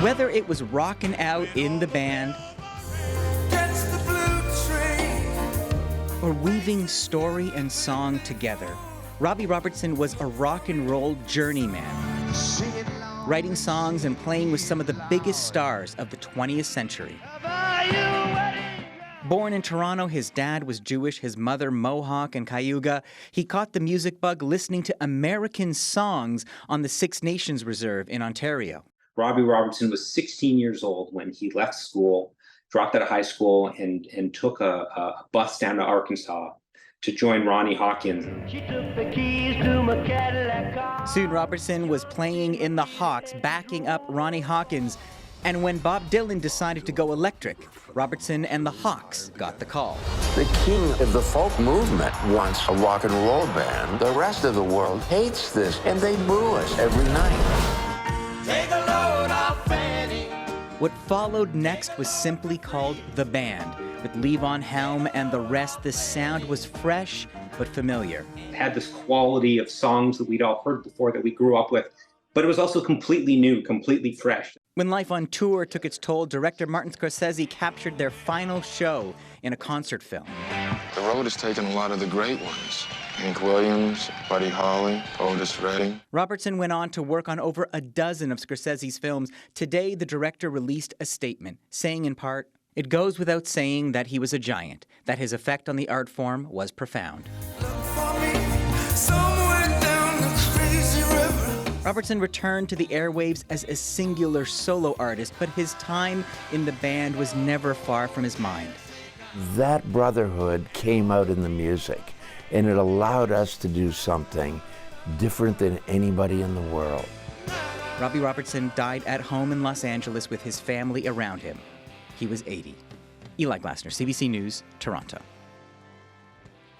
Whether it was rocking out in the band or weaving story and song together, Robbie Robertson was a rock and roll journeyman, writing songs and playing with some of the biggest stars of the 20th century. Born in Toronto, his dad was Jewish, his mother Mohawk and Cayuga. He caught the music bug listening to American songs on the Six Nations Reserve in Ontario. Robbie Robertson was 16 years old when he left school, dropped out of high school, and took a bus down to Arkansas to join Ronnie Hawkins. She took the keys to my Cadillac car. Soon Robertson was playing in the Hawks, backing up Ronnie Hawkins. And when Bob Dylan decided to go electric, Robertson and the Hawks got the call. The king of the folk movement wants a rock and roll band. The rest of the world hates this, and they boo us every night. Take a load off Fanny. What followed next was simply called The Band. With Levon Helm and the rest, the sound was fresh but familiar. It had this quality of songs that we'd all heard before, that we grew up with, but it was also completely new, completely fresh. When life on tour took its toll, director Martin Scorsese captured their final show in a concert film. The road has taken a lot of the great ones. Hank Williams, Buddy Holly, Otis Redding. Robertson went on to work on over a dozen of Scorsese's films. Today, the director released a statement, saying in part, "It goes without saying that he was a giant, that his effect on the art form was profound." Robertson returned to the airwaves as a singular solo artist, but his time in the band was never far from his mind. That brotherhood came out in the music, and it allowed us to do something different than anybody in the world. Robbie Robertson died at home in Los Angeles with his family around him. He was 80. Eli Glasner, CBC News, Toronto.